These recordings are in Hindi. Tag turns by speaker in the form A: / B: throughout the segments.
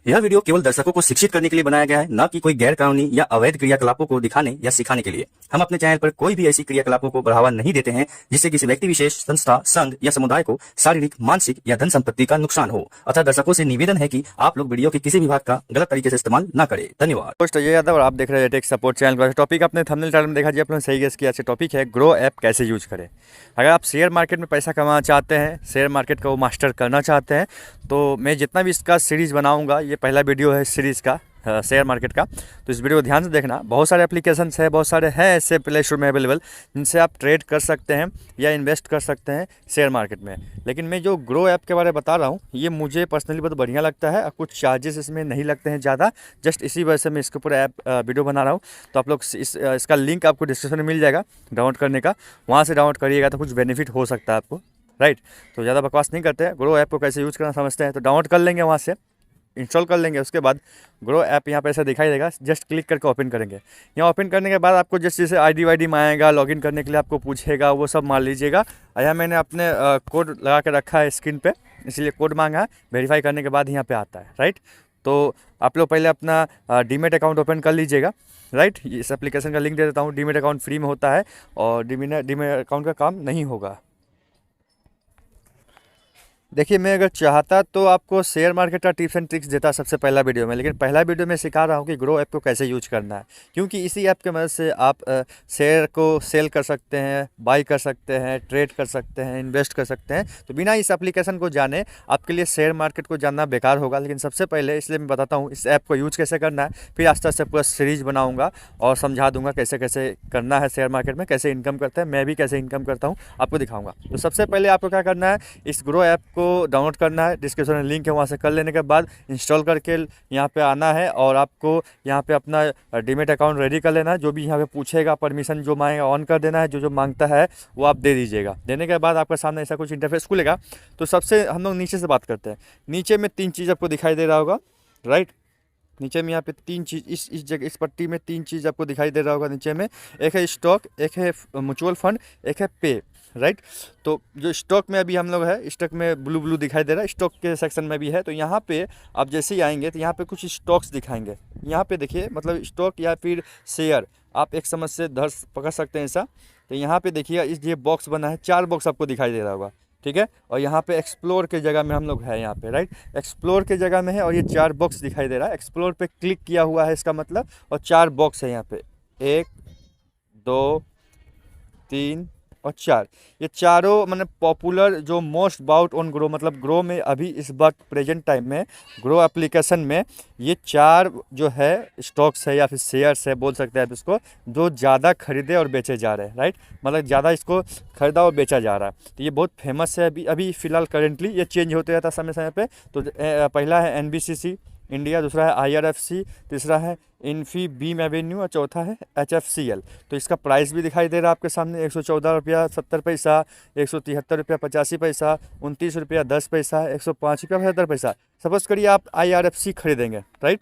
A: यह वीडियो केवल दर्शकों को शिक्षित करने के लिए बनाया गया है, न कि कोई गैर कानूनी या अवैध क्रियाकलापों को दिखाने या सिखाने के लिए। हम अपने चैनल पर कोई भी ऐसी क्रियाकलापों को बढ़ावा नहीं देते हैं जिससे किसी व्यक्ति विशेष, संस्था, संघ या समुदाय को शारीरिक, मानसिक या धन संपत्ति का नुकसान हो। अतः दर्शकों से निवेदन है कि आप लोग वीडियो के किसी भी भाग का गलत तरीके से इस्तेमाल न करें। धन्यवाद।
B: दोस्तों ये यादव और आप देख रहे हैं टेक सपोर्ट चैनल का टॉपिक अपने थंबनेल टाइटल में देखा जी, आपने सही गेस किया। अच्छा टॉपिक है ग्रो ऐप कैसे यूज करें। अगर आप शेयर मार्केट में पैसा कमाना चाहते हैं, शेयर मार्केट का वो मास्टर करना चाहते हैं, तो मैं जितना भी इसका सीरीज़ बनाऊंगा, ये पहला वीडियो है सीरीज़ का शेयर मार्केट का, तो इस वीडियो को ध्यान से देखना। बहुत सारे एप्लीकेशंस है, बहुत सारे हैं ऐसे प्ले स्टोर में अवेलेबल जिनसे आप ट्रेड कर सकते हैं या इन्वेस्ट कर सकते हैं शेयर मार्केट में। लेकिन मैं जो ग्रो ऐप के बारे में बता रहा हूँ, ये मुझे पर्सनली बहुत बढ़िया लगता है और कुछ चार्जेस इसमें नहीं लगते हैं ज़्यादा। जस्ट इसी वजह से मैं इसके ऊपर ऐप वीडियो बना रहा हूँ। तो आप लोग इसका लिंक आपको डिस्क्रिप्शन में मिल जाएगा डाउनलोड करने का, वहाँ से डाउनलोड करिएगा तो कुछ बेनिफिट हो सकता है आपको, राइट। तो ज़्यादा बकवास नहीं करते हैं, ग्रो ऐप को कैसे यूज़ करना समझते हैं। तो डाउनलोड कर लेंगे, वहाँ से इंस्टॉल कर लेंगे। उसके बाद ग्रो ऐप यहाँ पे ऐसा दिखाई देगा, जस्ट क्लिक करके ओपन करेंगे। यहाँ ओपन करने के बाद आपको जस्ट जैसे आईडी वाईडी में आएगा, लॉगिन करने के लिए आपको पूछेगा, वो सब मान लीजिएगा। यहाँ मैंने अपने कोड लगा के रखा है स्क्रीन पे, इसलिए कोड मांगा है। वेरीफाई करने के बाद यहाँ पे आता है, राइट। तो आप लोग पहले अपना डीमेट अकाउंट ओपन कर लीजिएगा, राइट। इस एप्लीकेशन का लिंक दे देता हूँ। डीमेट अकाउंट फ्री में होता है और डीमेट अकाउंट का काम नहीं होगा। देखिए, मैं अगर चाहता तो आपको शेयर मार्केट का टिप्स एंड ट्रिक्स देता सबसे पहला वीडियो में, लेकिन पहला वीडियो में सिखा रहा हूँ कि ग्रो ऐप को कैसे यूज करना है। क्योंकि इसी ऐप के मदद से आप शेयर को सेल कर सकते हैं, बाई कर सकते हैं, ट्रेड कर सकते हैं, इन्वेस्ट कर सकते हैं। तो बिना इस एप्लीकेशन को जाने आपके लिए शेयर मार्केट को जानना बेकार होगा। लेकिन सबसे पहले इसलिए मैं बताता हूँ इस ऐप को यूज कैसे करना है, फिर आस्ते आस्ते पूरा सीरीज बनाऊँगा और समझा दूँगा कैसे कैसे करना है शेयर मार्केट में, कैसे इनकम करते हैं, मैं भी कैसे इनकम करता हूँ आपको दिखाऊँगा। तो सबसे पहले आपको क्या करना है, इस ग्रो ऐप को डाउनलोड करना है। डिस्क्रिप्शन में लिंक है, वहाँ से कर लेने के बाद इंस्टॉल करके यहाँ पे आना है और आपको यहाँ पे अपना डीमेट अकाउंट रेडी कर लेना है। जो भी यहाँ पे पूछेगा, परमिशन जो मांगेगा ऑन कर देना है, जो जो मांगता है वो आप दे दीजिएगा। देने के बाद आपके सामने ऐसा कुछ इंटरफेस खुलेगा। तो सबसे हम लोग नीचे से बात करते हैं। नीचे में 3 चीज़ आपको दिखाई दे रहा होगा, राइट। नीचे में यहाँ पे 3 चीज़, इस जगह इस पट्टी में 3 चीज़ आपको दिखाई दे रहा होगा नीचे में। एक है स्टॉक, एक है म्यूचुअल फंड, एक है पे, राइट। तो जो स्टॉक में अभी हम लोग है, स्टॉक में ब्लू ब्लू दिखाई दे रहा है, स्टॉक के सेक्शन में भी है। तो यहाँ पे आप जैसे ही आएंगे तो यहाँ पे कुछ स्टॉक्स दिखाएंगे। यहाँ पे देखिए, मतलब स्टॉक या फिर शेयर आप एक समझ से पकड़ सकते हैं ऐसा। तो यहाँ पे देखिए इस ये बॉक्स बना है, 4 बॉक्स आपको दिखाई दे रहा होगा, ठीक है। और यहाँ पे एक्सप्लोर के जगह में हम लोग है, यहाँ पे राइट, एक्सप्लोर के जगह में है और ये 4 बॉक्स दिखाई दे रहा है। एक्सप्लोर पे क्लिक किया हुआ है इसका मतलब, और 4 बॉक्स है यहाँ पे, 1 2 3 और 4। ये चारों मतलब पॉपुलर जो मोस्ट बाउट ऑन ग्रो, मतलब ग्रो में अभी इस वक्त प्रेजेंट टाइम में ग्रो एप्लीकेशन में ये 4 जो है स्टॉक्स है या फिर शेयर्स है बोल सकते हैं आप इसको, जो ज़्यादा खरीदे और बेचे जा रहे हैं, राइट। मतलब ज़्यादा इसको खरीदा और बेचा जा रहा है। तो ये बहुत फेमस है अभी फ़िलहाल करेंटली, ये चेंज होते रहता है समय समय पे। तो पहला है NBCC इंडिया, दूसरा है IRFC, तीसरा है इन्फीबीम एवेन्यू और चौथा है HFCL। तो इसका प्राइस भी दिखाई दे रहा है आपके सामने, 114 रुपया 70 पैसा, 173 रुपया 85 पैसा, 29 रुपया 10 पैसा, 105 रुपया 75 पैसा। सपोज करिए आप IRFC खरीदेंगे, राइट।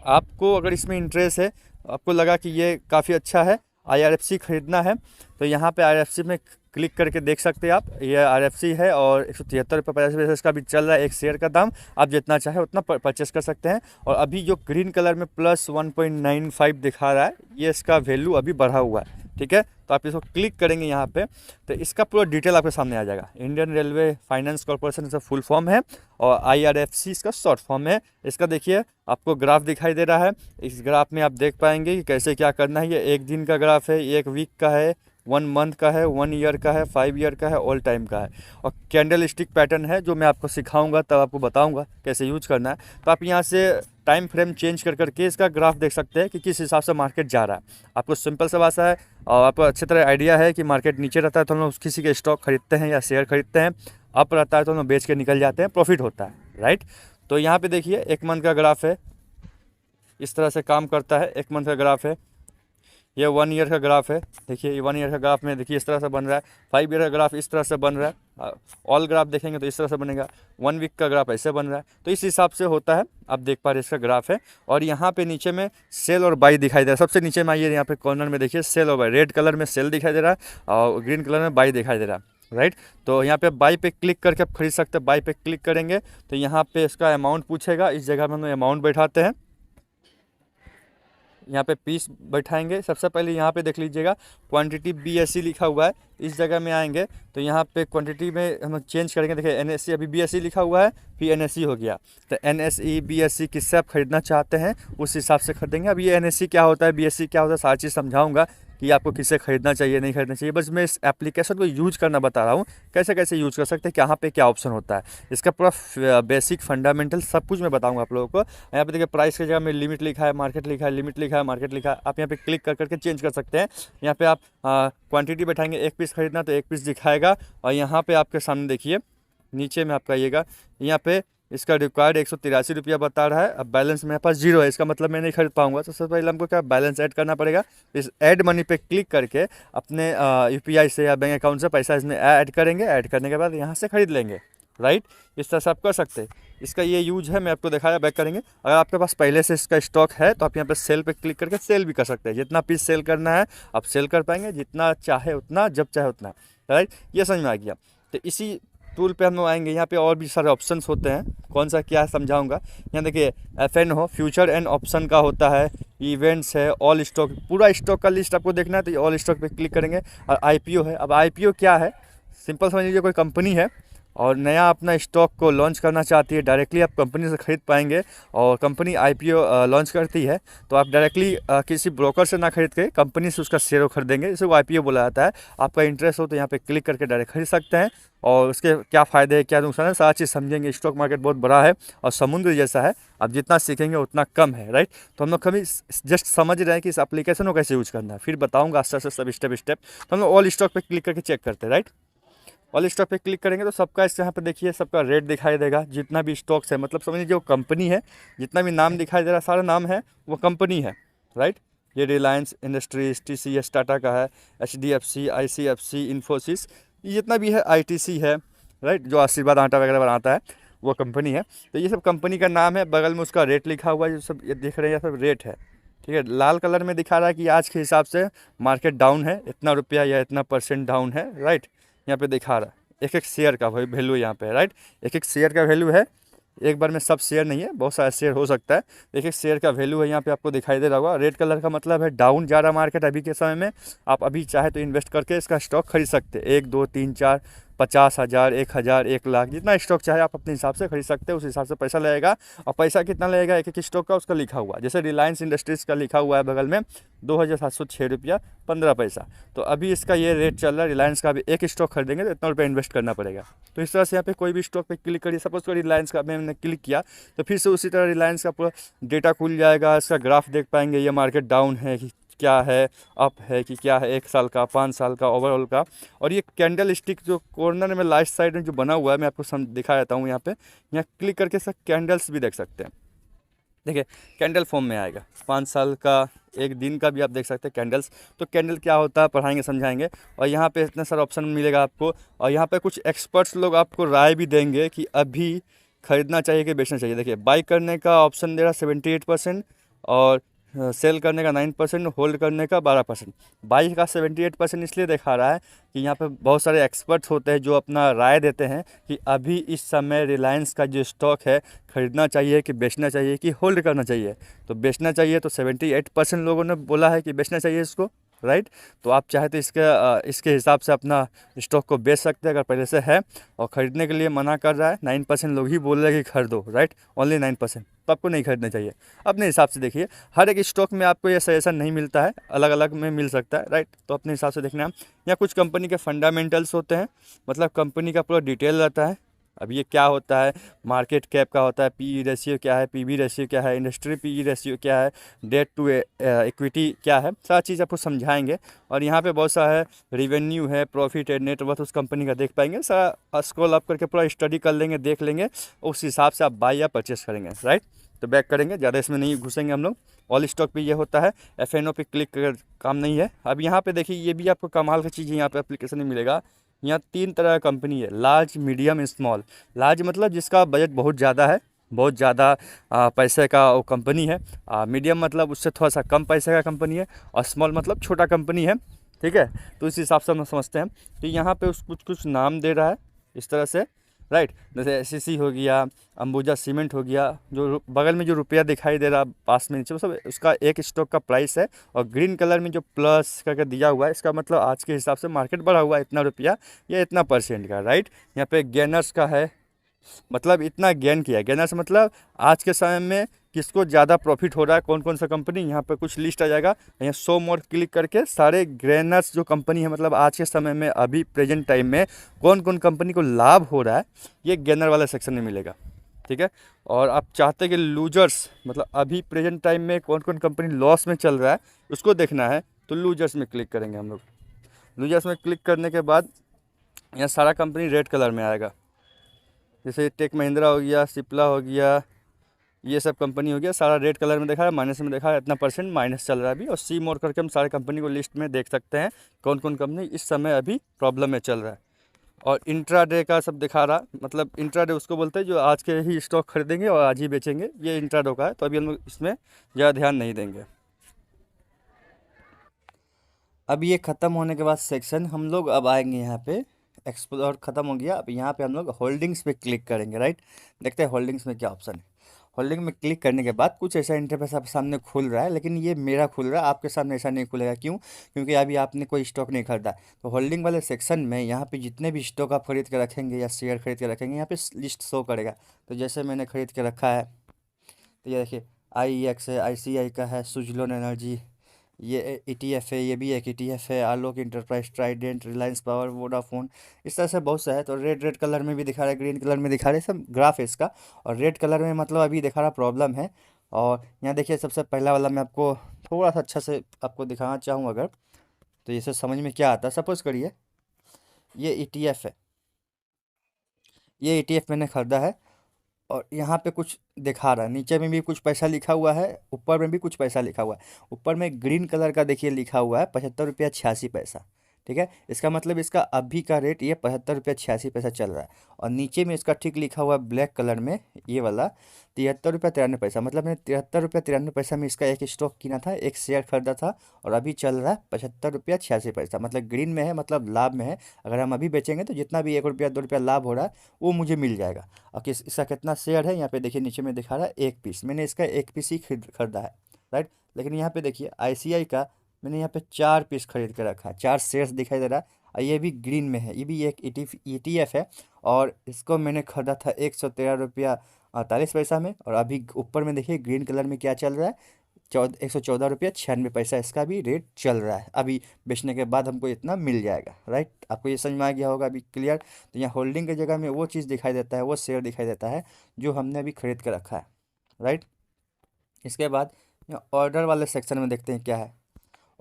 B: आपको अगर इसमें इंटरेस्ट है, आपको लगा कि ये काफ़ी अच्छा है, IRFC खरीदना है, तो यहाँ पे IRFC में क्लिक करके देख सकते हैं आप। ये IRFC है और 173 रुपये 50 पैसे इसका भी चल रहा है एक शेयर का दाम। आप जितना चाहे उतना परचेस कर सकते हैं। और अभी जो ग्रीन कलर में प्लस 1.95 दिखा रहा है, ये इसका वैल्यू अभी बढ़ा हुआ है, ठीक है। तो आप इसको क्लिक करेंगे यहाँ पे, तो इसका पूरा डिटेल आपके सामने आ जाएगा। इंडियन रेलवे फाइनेंस कॉर्पोरेशन इसका फुल फॉर्म है और IRFC इसका शॉर्ट फॉर्म है। इसका देखिए आपको ग्राफ दिखाई दे रहा है। इस ग्राफ में आप देख पाएंगे कि कैसे क्या करना है। ये 1 दिन का ग्राफ है, 1 वीक का है, 1 मंथ का है, 1 ईयर का है, 5 ईयर का है, ऑल टाइम का है। और कैंडल स्टिक पैटर्न है जो मैं आपको सिखाऊंगा, तब आपको बताऊंगा कैसे यूज करना है। तो आप यहाँ से टाइम फ्रेम चेंज कर करके इसका ग्राफ देख सकते हैं कि किस हिसाब से मार्केट जा रहा है। आपको सिंपल सा भाषा है और आपको अच्छी तरह आइडिया है कि मार्केट नीचे रहता है तो हम लोग किसी के स्टॉक खरीदते हैं या शेयर खरीदते हैं, अप रहता है तो हम लोग बेच के निकल जाते हैं, प्रॉफिट होता है, राइट। तो यहाँ पे देखिए 1 मंथ का ग्राफ है, इस तरह से काम करता है। 1 मंथ का ग्राफ है, ये 1 ईयर का ग्राफ है। देखिए ये 1 ईयर का ग्राफ में देखिए इस तरह से बन रहा है। 5 ईयर का ग्राफ इस तरह से बन रहा है। ऑल ग्राफ देखेंगे तो इस तरह से बनेगा। 1 वीक का ग्राफ ऐसे बन रहा है। तो इस हिसाब से होता है, आप देख पा रहे इसका ग्राफ है। और यहाँ पे नीचे में सेल और बाई दिखाई दे रहा है। सबसे नीचे में आइए, यहाँ पे कॉर्नर में देखिए सेल और बाई, रेड कलर में सेल दिखाई दे रहा है और ग्रीन कलर में बाई दिखाई दे रहा है। राइट। तो यहाँ पे बाई पे क्लिक करके आप खरीद सकते हैं। बाई पे क्लिक करेंगे तो यहाँ पे इसका अमाउंट पूछेगा, इस जगह में हम अमाउंट बैठाते हैं, यहाँ पे पीस बैठाएंगे। सबसे पहले यहाँ पे देख लीजिएगा क्वांटिटी BSE लिखा हुआ है, इस जगह में आएंगे तो यहाँ पे क्वांटिटी में हम चेंज करेंगे। देखिए NSE अभी BSE लिखा हुआ है, फिर NSE हो गया। तो NSE BSE किससे आप खरीदना चाहते हैं उस हिसाब से खरीदेंगे। अब ये NSE क्या होता है, BSE क्या होता है, सारी चीज़ समझाऊंगा कि आपको किसे खरीदना चाहिए नहीं खरीदना चाहिए। बस मैं इस एप्लीकेशन को यूज करना बता रहा हूँ, कैसे कैसे यूज कर सकते हैं, कहाँ पे क्या ऑप्शन होता है, इसका पूरा बेसिक फंडामेंटल सब कुछ मैं बताऊँगा आप लोगों को। यहाँ पे देखिए प्राइस की जगह में लिमिट लिखा है, मार्केट लिखा है, लिमिट लिखा है, मार्केट लिखा है। आप यहाँ पे क्लिक कर करके चेंज कर सकते हैं। यहाँ पे आप क्वांटिटी बैठाएंगे, 1 पीस खरीदना तो 1 पीस दिखाएगा। और यहाँ पे आपके सामने देखिए नीचे में आपका आइएगा, यहाँ पे इसका रिक्वायर्ड 183 रुपया बता रहा है। अब बैलेंस मेरे पास 0 है, इसका मतलब मैं नहीं खरीद पाऊंगा। तो सबसे पहले हमको क्या बैलेंस ऐड करना पड़ेगा। इस ऐड मनी पे क्लिक करके अपने UPI से या बैंक अकाउंट से पैसा इसमें ऐड करेंगे। ऐड करने के बाद यहाँ से खरीद लेंगे, राइट। इस तरह से आप कर सकते हैं। इसका ये यूज है, मैं आपको दिखाया, बैक करेंगे। अगर आपके पास पहले से इसका स्टॉक है तो आप यहाँ पे सेल पे क्लिक करके सेल भी कर सकते हैं। जितना पीस सेल करना है आप सेल कर पाएंगे, जितना चाहे उतना, जब चाहे उतना, राइट। ये समझ में आ गया। तो इसी टूल पे हम लोग आएंगे, यहाँ पे और भी सारे ऑप्शंस होते हैं, कौन सा क्या है समझाऊंगा। यहाँ देखिए FNO फ्यूचर एंड ऑप्शन का होता है, इवेंट्स है, ऑल स्टॉक, पूरा स्टॉक का लिस्ट आपको देखना है तो ऑल स्टॉक पे क्लिक करेंगे। और IPO है। अब IPO क्या है, सिंपल समझ लीजिए, कोई कंपनी है और नया अपना स्टॉक को लॉन्च करना चाहती है, डायरेक्टली आप कंपनी से खरीद पाएंगे। और कंपनी IPO लॉन्च करती है तो आप डायरेक्टली किसी ब्रोकर से ना खरीद के कंपनी से उसका शेयर खरीदेंगे, इसे वो IPO बोला जाता है। आपका इंटरेस्ट हो तो यहाँ पे क्लिक करके डायरेक्ट खरीद सकते हैं। और उसके क्या फ़ायदे हैं, क्या नुकसान है, सारी चीज़ समझेंगे। स्टॉक मार्केट बहुत बड़ा है और समुद्र जैसा है, आप जितना सीखेंगे उतना कम है, राइट। तो हम लोग कभी जस्ट समझ रहे हैं कि इस एप्लीकेशन को कैसे यूज करना है, फिर बताऊँगा आस्ते आस्ते सब स्टेप स्टेप। तो हम लोग ऑल स्टॉक पर क्लिक करके चेक करते हैं, राइट। ऑल स्टॉक पे क्लिक करेंगे तो सबका इस यहाँ पे देखिए सबका रेट दिखाई देगा, जितना भी स्टॉक्स है, मतलब समझ लीजिए वो कंपनी है, जितना भी नाम दिखाई दे रहा है सारा नाम है वो कंपनी है, राइट। ये रिलायंस इंडस्ट्रीज, TCS टाटा का है, HDFC, ICFC, इन्फोसिस, ये जितना भी है, ITC है, राइट, जो आशीर्वाद आटा वगैरह बनाता है वो कंपनी है। तो ये सब कंपनी का नाम है, बगल में उसका रेट लिखा हुआ है, जो सब ये दिख रहे हैं सब रेट है, ठीक है। लाल कलर में दिखा रहा है कि आज के हिसाब से मार्केट डाउन है, इतना रुपया या इतना % डाउन है, राइट। यहाँ पे दिखा रहा है एक एक शेयर का वैल्यू यहाँ पे, राइट। एक एक शेयर का वैल्यू है, एक बार में सब शेयर नहीं है, बहुत सारे शेयर हो सकता है। एक एक शेयर का वैल्यू है यहाँ पे आपको दिखाई दे रहा होगा। रेड कलर का मतलब है डाउन जा रहा मार्केट अभी के समय में। आप अभी चाहे तो इन्वेस्ट करके इसका स्टॉक खरीद सकते हैं, 1 2 3 4 50,000, 1,000, 1 लाख, जितना स्टॉक चाहे आप अपने हिसाब से खरीद सकते हैं। उस हिसाब से पैसा लगेगा। और पैसा कितना लगेगा एक एक स्टॉक का, उसका लिखा हुआ है। जैसे रिलायंस इंडस्ट्रीज़ का लिखा हुआ है बगल में 2,706 रुपया 15 पैसा। तो अभी इसका ये रेट चल रहा है। रिलायंस का अभी एक स्टॉक खरीदेंगे तो इतना रुपया इन्वेस्ट करना पड़ेगा। तो इस तरह से यहाँ पे कोई भी स्टॉक पे क्लिक करिए। सपोज करिए रिलायंस का मैंने क्लिक किया तो फिर से उसी तरह रिलायंस का पूरा डेटा खुल जाएगा, इसका ग्राफ देख पाएंगे, ये मार्केट डाउन है कि क्या है, अप है कि क्या है, 1 साल का, 5 साल का, ओवरऑल का। और ये कैंडल स्टिक जो कॉर्नर में लाइट साइड में जो बना हुआ है, मैं आपको दिखा देता हूँ। यहाँ पे यहाँ क्लिक करके सब कैंडल्स भी देख सकते हैं। देखिए कैंडल फॉर्म में आएगा, 5 साल का, 1 दिन का भी आप देख सकते हैं कैंडल्स। तो कैंडल क्या होता है पढ़ाएंगे, समझाएंगे। और यहाँ पे इतना सारा ऑप्शन मिलेगा आपको। और यहाँ पे कुछ एक्सपर्ट्स लोग आपको राय भी देंगे कि अभी खरीदना चाहिए कि बेचना चाहिए। देखिए बाई करने का ऑप्शन दे रहा 78% और सेल करने का 9%, होल्ड करने का 12%। बाई का 78% इसलिए दिखा रहा है कि यहाँ पे बहुत सारे एक्सपर्ट्स होते हैं जो अपना राय देते हैं कि अभी इस समय रिलायंस का जो स्टॉक है खरीदना चाहिए कि बेचना चाहिए कि होल्ड करना चाहिए। तो बेचना चाहिए, तो 78% लोगों ने बोला है कि बेचना चाहिए इसको, राइट। तो आप चाहे तो इसके हिसाब से अपना स्टॉक को बेच सकते हैं अगर पहले से है। और ख़रीदने के लिए मना कर रहा है, 9% लोग ही बोल रहे हैं कि खरीदो, राइट, ओनली 9%। तो आपको नहीं खरीदना चाहिए। अपने हिसाब से देखिए, हर एक स्टॉक में आपको ये सजेशन नहीं मिलता है, अलग अलग में मिल सकता है, राइट। तो अपने हिसाब से देखना है। यहाँ कुछ कंपनी के फंडामेंटल्स होते हैं, मतलब कंपनी का पूरा डिटेल रहता है। अब ये क्या होता है, मार्केट कैप का होता है, PE रेशियो क्या है, PB रेशियो क्या है, इंडस्ट्री PE रेशियो क्या है, डेट टू इक्विटी क्या है, सारी चीज़ आपको समझाएंगे। और यहाँ पे बहुत सारा है, रेवेन्यू है, प्रॉफिट है, नेटवर्थ उस कंपनी का देख पाएंगे। सारा स्क्रॉल अप करके पूरा स्टडी कर लेंगे, देख लेंगे, उस हिसाब से आप बाई या परचेस करेंगे, राइट। तो बैक करेंगे, ज़्यादा इसमें नहीं घुसेंगे हम लोग। ऑल स्टॉक पे ये होता है। FNO पे क्लिक कर काम नहीं है। अब यहाँ पे देखिए, ये भी आपको कमाल की चीज़ यहाँ पे एप्लीकेशन में मिलेगा। यहाँ 3 तरह का कंपनी है, लार्ज, मीडियम, स्मॉल। लार्ज मतलब जिसका बजट बहुत ज़्यादा है, बहुत ज़्यादा पैसे का वो कंपनी है। मीडियम मतलब उससे थोड़ा सा कम पैसे का कंपनी है। और स्मॉल मतलब छोटा कंपनी है। ठीक है। तो इस हिसाब से हम समझते हैं। तो यहाँ पे उस कुछ कुछ नाम दे रहा है इस तरह से, राइट। जैसे एससीसी हो गया, अंबुजा सीमेंट हो गया, जो बगल में जो रुपया दिखाई दे रहा है पास में नीचे, वो सब उसका एक स्टॉक का प्राइस है। और ग्रीन कलर में जो प्लस करके दिया हुआ है, इसका मतलब आज के हिसाब से मार्केट बढ़ा हुआ है इतना रुपया या इतना परसेंट का, राइट। यहाँ पे गेनर्स का है, मतलब इतना गेन किया है। गेनर्स मतलब आज के समय में किसको ज़्यादा प्रॉफिट हो रहा है, कौन कौन सा कंपनी, यहाँ पे कुछ लिस्ट आ जाएगा। यहाँ शो मोर क्लिक करके सारे गेनर्स जो कंपनी है, मतलब आज के समय में अभी प्रेजेंट टाइम में कौन कौन कंपनी को लाभ हो रहा है, ये गेनर वाला सेक्शन में मिलेगा, ठीक है। और आप चाहते हैं कि लूजर्स, मतलब अभी प्रेजेंट टाइम में कौन कौन कंपनी लॉस में चल रहा है उसको देखना है, तो लूजर्स में क्लिक करेंगे हम लोग। लूजर्स में क्लिक करने के बाद यहाँ सारा कंपनी रेड कलर में आएगा। जैसे टेक महिंद्रा हो गया, सिप्ला हो गया, ये सब कंपनी हो गया, सारा रेड कलर में देखा है, माइनस में देखा है, इतना परसेंट माइनस चल रहा है अभी। और सी मोर करके हम सारे कंपनी को लिस्ट में देख सकते हैं कौन कौन कंपनी इस समय अभी प्रॉब्लम में चल रहा है। और इंट्राडे का सब दिखा रहा, मतलब इंट्राडे उसको बोलते हैं जो आज के ही स्टॉक खरीदेंगे और आज ही बेचेंगे, ये इंट्राडे का है। तो अभी हम लोग इसमें ज़्यादा ध्यान नहीं देंगे। अब ये ख़त्म होने के बाद सेक्शन हम लोग अब आएंगे यहाँ पे, एक्सप्लोर ख़त्म हो गया। अब यहाँ पे हम लोग होल्डिंग्स पे क्लिक करेंगे, राइट। देखते हैं होल्डिंग्स में क्या ऑप्शन है। होल्डिंग में क्लिक करने के बाद कुछ ऐसा इंटरफेस आपके सामने खुल रहा है, लेकिन ये मेरा खुल रहा है, आपके सामने ऐसा नहीं खुलेगा। क्यों? क्योंकि अभी आपने कोई स्टॉक नहीं खरीदा। तो होल्डिंग वाले सेक्शन में यहाँ पे जितने भी स्टॉक आप खरीद के रखेंगे या शेयर खरीद के रखेंगे, यहाँ पे लिस्ट शो करेगा। तो जैसे मैंने खरीद के रखा है, तो ये देखिए IEX है, ICI का है, सुजलोन एनर्जी, ये ETF है, ये भी एक ETF है, Alok Enterprise, Trident, Reliance Power, Vodafone, इस तरह से बहुत सा है। तो रेड रेड कलर में भी दिखा रहा है, ग्रीन कलर में दिखा रहा है, सब ग्राफ है इसका। और रेड कलर में मतलब अभी दिखा रहा प्रॉब्लम है। और यहाँ देखिए सबसे पहला वाला मैं आपको थोड़ा सा अच्छा से आपको दिखाना चाहूँ अगर, तो ये सब समझ में क्या आता है। सपोज़ करिए ये ETF है, ये ETF मैंने ख़रीदा है, और यहाँ पे कुछ दिखा रहा है, नीचे में भी कुछ पैसा लिखा हुआ है, ऊपर में भी कुछ पैसा लिखा हुआ है। ऊपर में ग्रीन कलर का देखिए लिखा हुआ है 75 रुपया 86 पैसा, ठीक है। इसका मतलब इसका अभी का रेट ये 75 रुपया 86 पैसा चल रहा है। और नीचे में इसका ठीक लिखा हुआ है ब्लैक कलर में, ये वाला 73 रुपया 93 पैसा। मतलब मैंने 73 रुपया 93 पैसा में इसका एक स्टॉक किना था, एक शेयर खरीदा था, और अभी चल रहा है 75 रुपया 86 पैसा, मतलब ग्रीन में है, मतलब लाभ में है। अगर हम अभी बेचेंगे तो जितना भी 1 रुपया 2 रुपया लाभ हो रहा है वो मुझे मिल जाएगा। और किस इसका कितना शेयर है, यहाँ पे देखिए नीचे में दिखा रहा है 1 पीस, मैंने इसका 1 पीस ही खरीदा है, राइट। लेकिन यहाँ पे देखिए ICI का मैंने यहाँ पे 4 पीस खरीद के रखा है, 4 शेयर्स दिखाई दे रहा है। और ये भी ग्रीन में है, ये भी एक ETF है। और इसको मैंने खरीदा था 113 रुपया 48 पैसा में, और अभी ऊपर में देखिए ग्रीन कलर में क्या चल रहा है, 114 रुपया 96 पैसा इसका भी रेट चल रहा है। अभी बेचने के बाद हमको इतना मिल जाएगा, राइट। आपको ये समझ में आ गया होगा अभी, क्लियर। तो यहाँ होल्डिंग की जगह में वो चीज़ दिखाई देता है, वो शेयर दिखाई देता है जो हमने अभी खरीद कर रखा है, राइट। इसके बाद यहाँ ऑर्डर वाले सेक्शन में देखते हैं क्या है।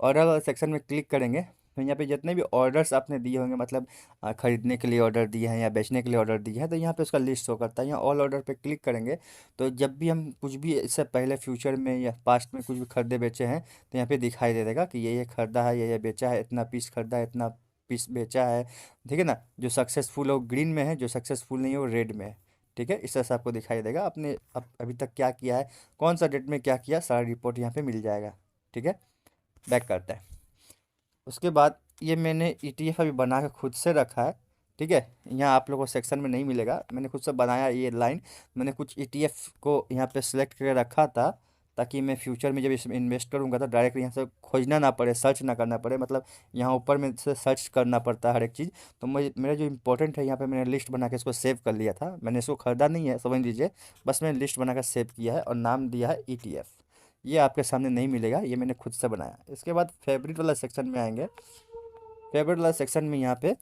B: ऑर्डर वाले सेक्शन में क्लिक करेंगे तो यहाँ पे जितने भी ऑर्डर्स आपने दिए होंगे, मतलब खरीदने के लिए ऑर्डर दिए हैं या बेचने के लिए ऑर्डर दिए हैं, तो यहाँ पे उसका लिस्ट शो करता है। यहाँ ऑल ऑर्डर पे क्लिक करेंगे तो जब भी हम कुछ भी इससे पहले फ्यूचर में या पास्ट में कुछ भी खरीदे बेचे हैं, तो यहाँ पे दिखाई दे देगा कि ये खरीदा है, ये बेचा है, इतना पीस खरीदा है, इतना पीस बेचा है, ठीक है ना। जो सक्सेसफुल है वो ग्रीन में है, जो सक्सेसफुल नहीं है वो रेड में है, ठीक है। इस तरह से आपको दिखाई देगा आपने अभी तक क्या किया है, कौन सा डेट में क्या किया, सारा रिपोर्ट यहाँ पे मिल जाएगा, ठीक है। बैक करते हैं। उसके बाद ये मैंने ETF अभी बना के खुद से रखा है, ठीक है। यहाँ आप लोगों को सेक्शन में नहीं मिलेगा, मैंने खुद से बनाया ये लाइन। मैंने कुछ ETF को यहाँ पे सेलेक्ट करके रखा था, ताकि मैं फ्यूचर में जब इसमें इन्वेस्ट करूँगा तो डायरेक्ट यहाँ से खोजना ना पड़े, सर्च ना करना पड़े। मतलब यहाँ ऊपर में से सर्च करना पड़ता है हर एक चीज़। तो मुझे मेरा जो इंपॉर्टेंट है यहाँ पे मैंने लिस्ट बना के इसको सेव कर लिया था। मैंने इसको खरीदा नहीं है, समझ लीजिए, बस मैंने लिस्ट बना कर सेव किया है और नाम दिया है ETF। ये आपके सामने नहीं मिलेगा, ये मैंने खुद से बनाया। इसके बाद फेवरेट वाला सेक्शन में आएंगे। फेवरेट वाला सेक्शन में यहाँ पे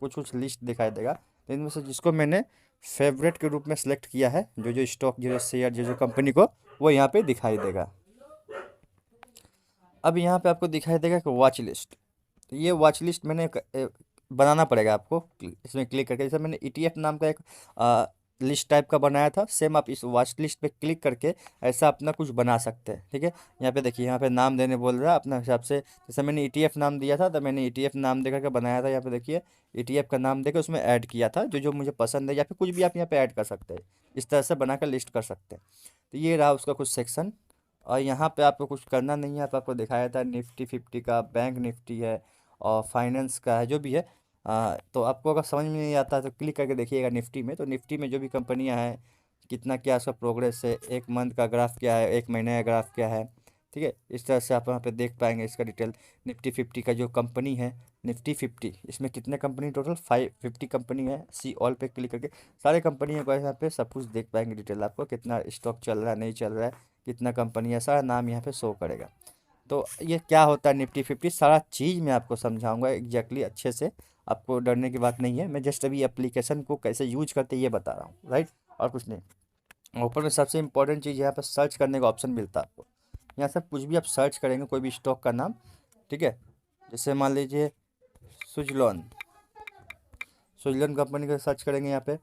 B: कुछ कुछ लिस्ट दिखाई देगा, तो इनमें से जिसको मैंने फेवरेट के रूप में सेलेक्ट किया है, जो जो स्टॉक, जो जो शेयर, जो जो कंपनी को, वो यहाँ पे दिखाई देगा। अब यहाँ पे आपको दिखाई देगा कि वॉच लिस्ट। तो ये वॉच लिस्ट मैंने बनाना पड़ेगा आपको इसमें क्लिक करके। जैसे मैंने ETF नाम का एक लिस्ट टाइप का बनाया था, सेम आप इस वॉच लिस्ट पे क्लिक करके ऐसा अपना कुछ बना सकते हैं, ठीक है। यहाँ पे देखिए, यहाँ पे नाम देने बोल रहा है अपना हिसाब से। जैसे मैंने ETF नाम दिया था, तो मैंने ETF नाम दे करके बनाया था। यहाँ पे देखिए ETF का नाम देकर उसमें ऐड किया था जो जो मुझे पसंद है, या फिर कुछ भी आप यहाँ पे ऐड कर सकते हैं, इस तरह से बनाकर लिस्ट कर सकते हैं। तो ये रहा उसका कुछ सेक्शन। और यहाँ पे आपको कुछ करना नहीं है, आपको दिखाया था निफ्टी 50 का, बैंक निफ्टी है, और फाइनेंस का है, जो भी है। तो आपको अगर समझ में नहीं आता है तो क्लिक करके देखिएगा निफ्टी में। तो निफ्टी में जो भी कंपनियां हैं, कितना क्या उसका प्रोग्रेस है, एक मंथ का ग्राफ क्या है, एक महीने का ग्राफ क्या है, ठीक है। इस तरह से आप वहाँ पे देख पाएंगे इसका डिटेल। निफ्टी 50 का जो कंपनी है, निफ्टी 50, इसमें कितने कंपनी, टोटल 50 कंपनी है। सी ऑल पे क्लिक करके सारे कंपनियों को यहाँ पे सब कुछ देख पाएंगे डिटेल। आपको कितना स्टॉक चल रहा है, नहीं चल रहा है, कितना कंपनी है, सारा नाम यहाँ पे शो करेगा। तो ये क्या होता है निफ्टी 50, सारा चीज़ मैं आपको समझाऊंगा एग्जैक्टली अच्छे से। आपको डरने की बात नहीं है, मैं जस्ट अभी एप्लीकेशन को कैसे यूज करते हैं ये बता रहा हूँ, राइट, और कुछ नहीं। और ऊपर में सबसे इंपॉर्टेंट चीज़, यहाँ पर सर्च करने का ऑप्शन मिलता है आपको। यहाँ से कुछ भी आप सर्च करेंगे, कोई भी स्टॉक का नाम, ठीक है। जैसे मान लीजिए सुजलॉन, सुजलॉन कंपनी का सर्च करेंगे यहाँ पे,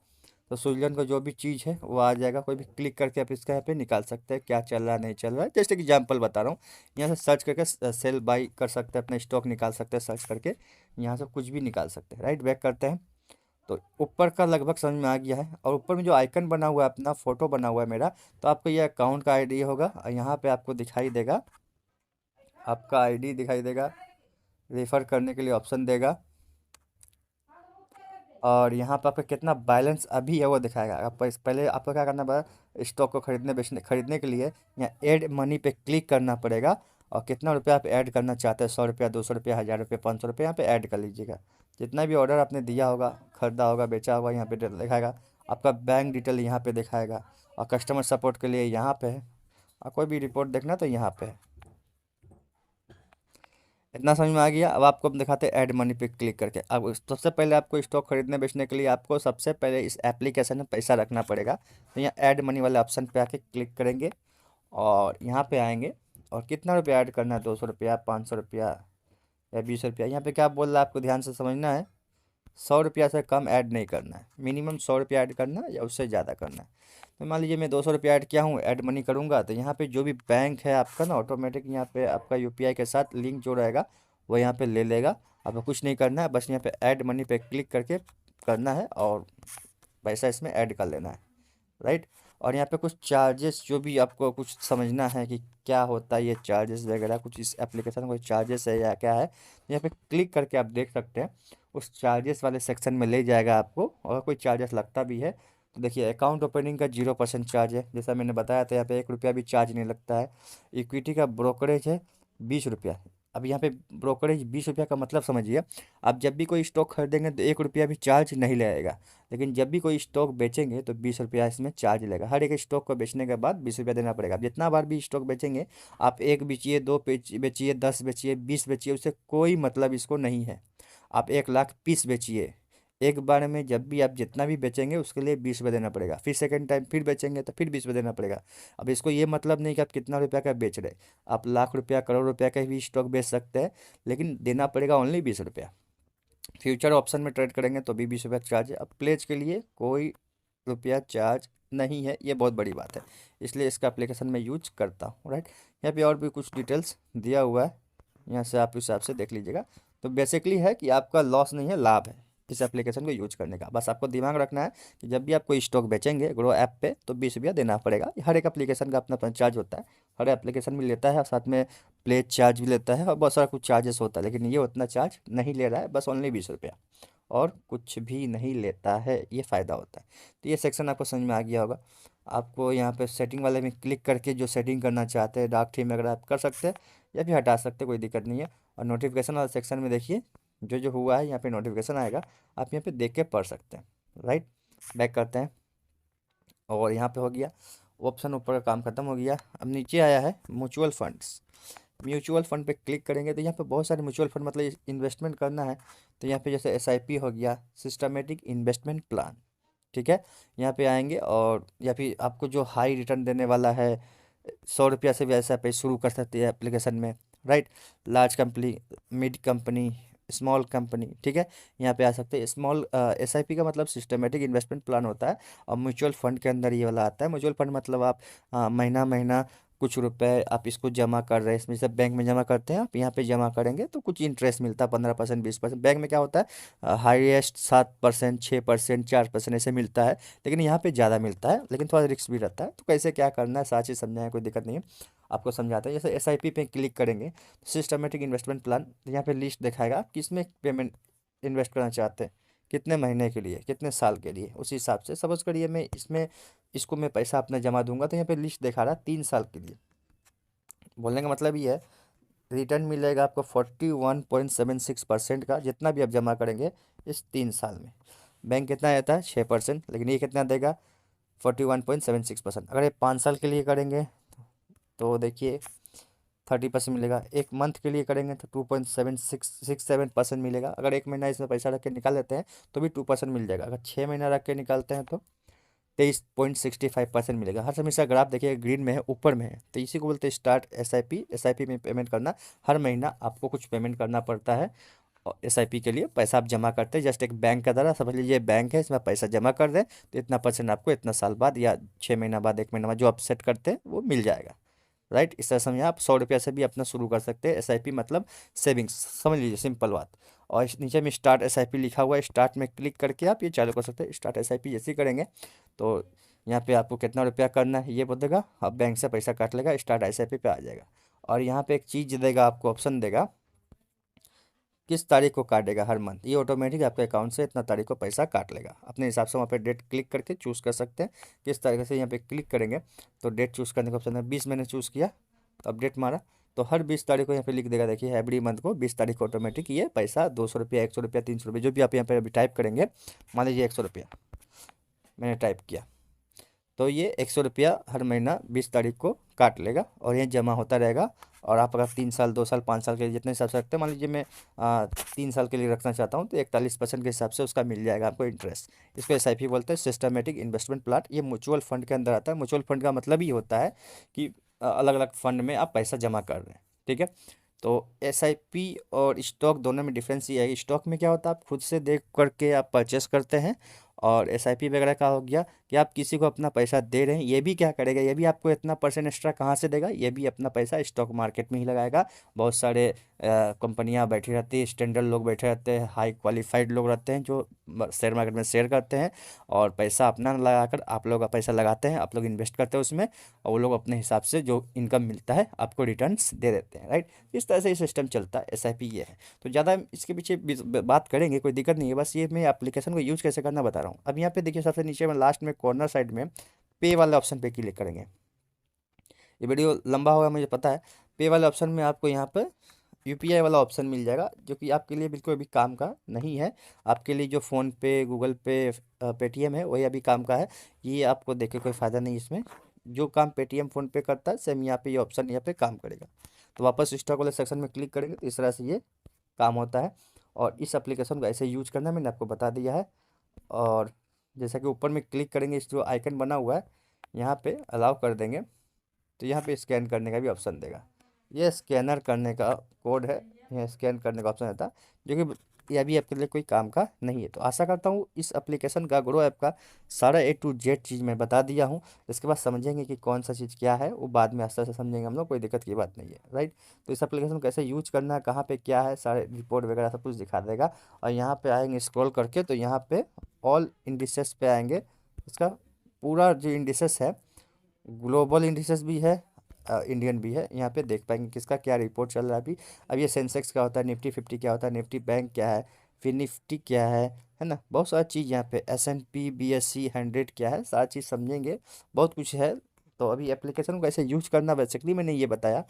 B: तो सुजलॉन का जो भी चीज़ है वो आ जाएगा। कोई भी क्लिक करके आप इसका यहाँ पे निकाल सकते हैं क्या चल रहा है, नहीं चल रहा है। जैसे एग्जांपल बता रहा हूँ, यहाँ से सर्च करके सेल बाई कर सकते हैं, अपना स्टॉक निकाल सकते हैं सर्च करके। यहाँ से कुछ भी निकाल सकते हैं, राइट। बैक करते हैं तो ऊपर का लगभग समझ में आ गया है। और ऊपर में जो आइकन बना हुआ है, अपना फोटो बना हुआ है मेरा, तो आपको ये अकाउंट का आईडी होगा और यहाँ पे आपको दिखाई देगा, आपका आईडी दिखाई देगा, रेफर करने के लिए ऑप्शन देगा, और यहाँ पर आपका कितना बैलेंस अभी है वो दिखाएगा। आप पहले आपको क्या करना पड़ेगा, स्टॉक को खरीदने के लिए यहाँ ऐड मनी पे क्लिक करना पड़ेगा। और कितना रुपया आप ऐड करना चाहते हैं, 100 रुपया, 200 रुपया, 1000 रुपया, 500 रुपया, यहाँ पे ऐड कर लीजिएगा। जितना भी ऑर्डर आपने दिया होगा, खरीदा होगा, बेचा होगा, यहाँ पे दिखाएगा। आपका बैंक डिटेल यहाँ पे दिखाएगा। और कस्टमर सपोर्ट के लिए यहाँ पे है, और कोई भी रिपोर्ट देखना तो यहाँ पे है। इतना समझ में आ गया। अब आपको हम दिखाते हैं ऐड मनी पे क्लिक करके। अब सबसे पहले आपको स्टॉक खरीदने बेचने के लिए आपको सबसे पहले इस एप्लीकेशन में पैसा रखना पड़ेगा। तो यहाँ ऐड मनी वाले ऑप्शन पे आके क्लिक करेंगे और यहाँ पे आएंगे, और कितना रुपया ऐड करना है, 200 रुपया, 500 रुपया या 20 रुपया। यहाँ पे क्या बोल रहा है आपको ध्यान से समझना है, 100 रुपया से कम ऐड नहीं करना है, मिनिमम 100 रुपया ऐड करना है या उससे ज़्यादा करना है। तो मान लीजिए मैं 200 रुपया ऐड किया हूँ, ऐड मनी करूँगा, तो यहाँ पे जो भी बैंक है आपका ना, ऑटोमेटिक यहाँ पे आपका यूपीआई के साथ लिंक जो रहेगा वो यहाँ पे ले लेगा। आपको कुछ नहीं करना है, बस यहाँ पे ऐड मनी पे क्लिक करके करना है और पैसा इसमें ऐड कर लेना है, राइट। और यहाँ पे कुछ चार्जेस, जो भी आपको कुछ समझना है कि क्या होता है ये चार्जेस वगैरह, कुछ इस एप्लीकेशन में कोई चार्जेस है या क्या है, यहाँ पे क्लिक करके आप देख सकते हैं। उस चार्जेस वाले सेक्शन में ले जाएगा आपको। और कोई चार्जेस लगता भी है तो देखिए, अकाउंट ओपनिंग का 0% चार्ज है, जैसा मैंने बताया था। यहाँ पे 1 रुपया भी चार्ज नहीं लगता है। इक्विटी का ब्रोकरेज है 20 रुपया। अब यहाँ पे ब्रोकरेज 20 रुपया का मतलब समझिए, आप जब भी कोई स्टॉक खरीदेंगे तो 1 रुपया भी चार्ज नहीं लगेगा। लेकिन जब भी कोई स्टॉक बेचेंगे तो 20 रुपया इसमें चार्ज लगेगा। हर एक स्टॉक को बेचने के बाद 20 रुपया देना पड़ेगा। आप जितना बार भी स्टॉक बेचेंगे, आप एक बेचिए, दो बेचिए, 10 बेचिए, 20 बेचिए, उससे कोई मतलब इसको नहीं है। आप 1 लाख पीस बेचिए, एक बार में जब भी आप जितना भी बेचेंगे उसके लिए 20 रुपये देना पड़ेगा। फिर सेकंड टाइम फिर बेचेंगे तो फिर 20 रुपये देना पड़ेगा। अब इसको ये मतलब नहीं कि आप कितना रुपया का बेच रहे, आप लाख रुपया, करोड़ रुपया का भी स्टॉक बेच सकते हैं, लेकिन देना पड़ेगा ओनली 20 रुपया। फ्यूचर ऑप्शन में ट्रेड करेंगे तो भी 20 रुपया चार्ज है। अब प्लेज के लिए कोई रुपया चार्ज नहीं है, ये बहुत बड़ी बात है, इसलिए इसका एप्लीकेशन में यूज करता हूँ, राइट। यहाँ पे और भी कुछ डिटेल्स दिया हुआ है, यहाँ से आप हिसाब से देख लीजिएगा। तो बेसिकली है कि आपका लॉस नहीं है, लाभ है इस एप्लीकेशन को यूज करने का। बस आपको दिमाग रखना है कि जब भी आप कोई स्टॉक बेचेंगे ग्रो ऐप पे तो 20 रुपया देना पड़ेगा। हर एक एप्लीकेशन का अपना अपना चार्ज होता है, हर एप्लीकेशन भी लेता है, और साथ में प्लेज चार्ज भी लेता है, और बहुत सारा कुछ चार्जेस होता है, लेकिन ये उतना चार्ज नहीं ले रहा है, बस ओनली 20 रुपया, और कुछ भी नहीं लेता है। ये फ़ायदा होता है। तो ये सेक्शन आपको समझ में आ गया होगा। आपको यहाँ पे सेटिंग वाले में क्लिक करके जो सेटिंग करना चाहते हैं, डार्क थीम वगैरह आप कर सकते हैं या भी हटा सकते हैं, कोई दिक्कत नहीं है। और नोटिफिकेशन वाला सेक्शन में देखिए, जो जो हुआ है यहाँ पे नोटिफिकेशन आएगा, आप यहाँ पे देख के पढ़ सकते हैं, राइट। बैक करते हैं और यहाँ पे हो गया ऑप्शन, ऊपर का काम खत्म हो गया। अब नीचे आया है म्यूचुअल फंड्स। म्यूचुअल फंड पे क्लिक करेंगे तो यहाँ पे बहुत सारे म्यूचुअल फंड, मतलब इन्वेस्टमेंट करना है तो यहाँ पे जैसे एसआईपी हो गया, सिस्टमेटिक इन्वेस्टमेंट प्लान, ठीक है। यहाँ पे आएंगे और या फिर आपको जो हाई रिटर्न देने वाला है, 100 रुपया से भी ऐसा पे शुरू कर सकते हैं एप्लीकेशन में, right. Large company, mid company, small company, ठीक है। यहाँ पे आ सकते हैं। स्मॉल एसआईपी का मतलब सिस्टमेटिक इन्वेस्टमेंट प्लान होता है, और म्यूचुअल फंड के अंदर ये वाला आता है। म्यूचुअल फंड मतलब आप महीना महीना कुछ रुपए आप इसको जमा कर रहे हैं, इसमें जैसे बैंक में जमा करते हैं, आप यहाँ पे जमा करेंगे तो कुछ इंटरेस्ट मिलता है, 15%, 20%। बैंक में क्या होता है, हाईएस्ट 7%, 6%, 4% ऐसे मिलता है, लेकिन यहाँ पे ज़्यादा मिलता है, लेकिन थोड़ा रिस्क भी रहता है। तो कैसे क्या करना है सारी चीज़ समझाएं, कोई दिक्कत नहीं है। आपको समझाते हैं। जैसे SIP पे क्लिक करेंगे तो सिस्टमेटिक इन्वेस्टमेंट प्लान, तो यहाँ पे लिस्ट दिखाएगा आप किस में पेमेंट इन्वेस्ट करना चाहते हैं, कितने महीने के लिए, कितने साल के लिए। उसी हिसाब से सपोज करिए मैं इसमें इसको मैं पैसा अपना जमा दूंगा, तो यहाँ पे लिस्ट दिखा रहा 3 साल के लिए। बोलने का मतलब ये है रिटर्न मिलेगा आपको 41.76% का, जितना भी आप जमा करेंगे इस 3 साल में। बैंक कितना देता है 6%, लेकिन ये कितना देगा 41.76%। अगर ये 5 साल के लिए करेंगे तो देखिए 30% मिलेगा। एक मंथ के लिए करेंगे तो 2.7667% मिलेगा। अगर 1 महीना इसमें पैसा रख के निकाल लेते हैं तो भी 2% मिल जाएगा। अगर 6 महीना रख के निकालते हैं तो 23.65% मिलेगा। हर समय इसका ग्राफ देखिए ग्रीन में है, ऊपर में है, तो इसी को बोलते हैं स्टार्ट SIP में पेमेंट करना। हर महीना आपको कुछ पेमेंट करना पड़ता है और SIP के लिए पैसा आप जमा करते हैं जस्ट एक बैंक का तरह। समझ लीजिए बैंक है, इसमें पैसा जमा कर दें तो इतना % आपको इतना साल बाद या 6 महीना बाद 1 महीना बाद जो आप सेट करते हैं वो मिल जाएगा। राइट, इस तरह समझिए आप 100 रुपया से भी अपना शुरू कर सकते हैं। SIP मतलब सेविंग्स, समझ लीजिए सिंपल बात। और इस नीचे में स्टार्ट SIP लिखा हुआ है, स्टार्ट में क्लिक करके आप ये चालू कर सकते हैं। स्टार्ट SIP जैसे ही करेंगे तो यहाँ पे आपको कितना रुपया करना है ये बताएगा, आप बैंक से पैसा काट लेगा, स्टार्ट SIP पे आ जाएगा। और यहाँ पे एक चीज़ देगा आपको, ऑप्शन देगा किस तारीख को काटेगा हर मंथ। ये ऑटोमेटिक आपके अकाउंट से इतना तारीख को पैसा काट लेगा। अपने हिसाब से वहाँ पे डेट क्लिक करके चूज़ कर सकते हैं किस तरीके से। यहाँ पे क्लिक करेंगे तो डेट चूज़ करने का ऑप्शन है। 20 मैंने चूज़ किया तो अपडेट मारा तो हर 20 तारीख को यहाँ पे लिख देगा। देखिए एवरी मंथ को 20 तारीख को ऑटोमेटिक ये पैसा 200 रुपया, 100 रुपया, 300 रुपये, जो भी आप यहाँ पे अभी टाइप करेंगे, मान लीजिए 100 रुपया मैंने टाइप किया तो ये 100 रुपया हर महीना 20 तारीख को काट लेगा और ये जमा होता रहेगा। और आप अगर 3 साल, 2 साल, 5 साल के लिए जितने हिसाब से रखते हैं, मान लीजिए मैं 3 साल के लिए रखना चाहता हूँ तो 41% के हिसाब से उसका मिल जाएगा आपको इंटरेस्ट। इसको SIP बोलते हैं, सिस्टमेटिक इन्वेस्टमेंट प्लान। ये म्यूचुअल फंड के अंदर आता है। म्यूचुअल फंड का मतलब ही होता है कि अलग अलग फंड में आप पैसा जमा कर रहे हैं, ठीक है। तो SIP और स्टॉक दोनों में डिफरेंस ये है, स्टॉक में क्या होता है आप खुद से देख करके आप परचेस करते हैं, और SIP वगैरह का हो गया कि आप किसी को अपना पैसा दे रहे हैं। ये भी क्या करेगा, ये भी आपको इतना % एक्स्ट्रा कहाँ से देगा, ये भी अपना पैसा स्टॉक मार्केट में ही लगाएगा। बहुत सारे कंपनियां बैठी रहती है, स्टैंडर्ड लोग बैठे रहते हैं, हाई क्वालिफाइड लोग रहते हैं जो शेयर मार्केट में शेयर करते हैं और पैसा अपना लगाकर आप लोग का पैसा लगाते हैं, आप लोग इन्वेस्ट करते हैं उसमें, और वो लोग अपने हिसाब से जो इनकम मिलता है आपको रिटर्न्स दे देते हैं। राइट, इस तरह से ये सिस्टम चलता है। SIP ये है। तो ज़्यादा इसके पीछे बात करेंगे कोई दिक्कत नहीं है, बस ये मैं एप्लीकेशन को यूज़ कैसे करना बता रहा हूँ। अब यहाँ पे देखिए सबसे नीचे में लास्ट में कॉर्नर साइड में पे वाले ऑप्शन पे क्लिक करेंगे। ये वीडियो लंबा होगा मुझे पता है। पे वाले ऑप्शन में आपको यहाँ पे UPI वाला ऑप्शन मिल जाएगा, जो कि आपके लिए बिल्कुल अभी काम का नहीं है। आपके लिए जो फ़ोन पे, गूगल पे, पेटीएम है वही अभी काम का है। ये आपको देखे कोई फ़ायदा नहीं इसमें। जो काम पेटीएम फ़ोन पे करता है सेम यहाँ पे ये ऑप्शन यहाँ पे काम करेगा। तो वापस स्टॉक वाले सेक्शन में क्लिक करेंगे तो इस तरह से ये काम होता है। और इस एप्लीकेशन को ऐसे यूज करना मैंने आपको बता दिया है। और जैसा कि ऊपर में क्लिक करेंगे, इस जो आइकन बना हुआ है यहाँ पे अलाउ कर देंगे तो यहाँ पे स्कैन करने का भी ऑप्शन देगा। ये स्कैनर करने का कोड है, यह स्कैन करने का ऑप्शन रहता है, जो कि यह भी आपके लिए कोई काम का नहीं है। तो आशा करता हूँ इस एप्लीकेशन का, ग्रो ऐप का सारा A to Z चीज़ मैं बता दिया हूँ। इसके बाद समझेंगे कि कौन सा चीज़ क्या है, वो बाद में आस्ते आस्ते समझेंगे हम लोग, कोई दिक्कत की बात नहीं है। राइट, तो इस एप्लीकेशन को कैसे यूज करना है, कहाँ पे क्या है, सारे रिपोर्ट वगैरह सब कुछ दिखा देगा। और यहाँ पे आएंगे स्क्रॉल करके तो यहाँ पे ऑल इंडिसेस पे आएंगे। इसका पूरा जो इंडिसेस है, ग्लोबल इंडिसेस भी है, इंडियन भी है, यहाँ पे देख पाएंगे किसका क्या रिपोर्ट चल रहा है अभी। अब ये सेंसेक्स क्या होता है, निफ्टी 50 क्या होता है, निफ्टी बैंक क्या है, फिर निफ्टी क्या है ना, बहुत सारा चीज़ यहाँ पे S&P BSE 100 क्या है, सारा चीज़ समझेंगे, बहुत कुछ है। तो अभी एप्लीकेशन को कैसे यूज करना बेसिकली मैंने ये बताया,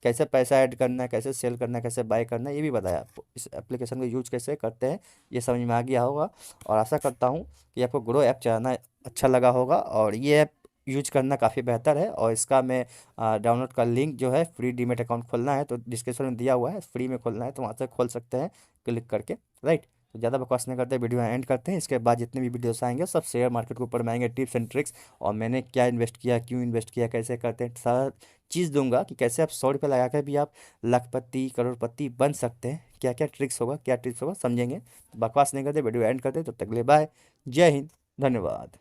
B: कैसे पैसा ऐड करना है, कैसे सेल करना है, कैसे बाय करना है, ये भी बताया आपको। इस एप्लीकेशन को यूज कैसे करते हैं ये समझ में आ गया होगा। और आशा करता हूँ कि आपको ग्रो ऐप चलाना अच्छा लगा होगा और ये ऐप यूज करना काफ़ी बेहतर है। और इसका मैं डाउनलोड का लिंक जो है, फ्री डीमेट अकाउंट खोलना है तो डिस्क्रिप्शन में दिया हुआ है, फ्री में खोलना है तो वहाँ से खोल सकते हैं क्लिक करके। राइट, तो ज़्यादा बकवास नहीं करते, वीडियो एंड करते हैं। इसके बाद जितने भी वीडियोस आएंगे सब शेयर मार्केट के ऊपर में आएंगे, टिप्स एंड ट्रिक्स, और मैंने क्या इन्वेस्ट किया, क्यों इन्वेस्ट किया, कैसे करते हैं, सारा चीज़ दूंगा कि कैसे आप 100 रुपये लगा कर भी आप लाखपति, करोड़पति बन सकते हैं। क्या क्या ट्रिक्स होगा, क्या टिप्स होगा समझेंगे। बकवास नहीं करते, वीडियो एंड करते। तो तक ले बाय, जय हिंद, धन्यवाद।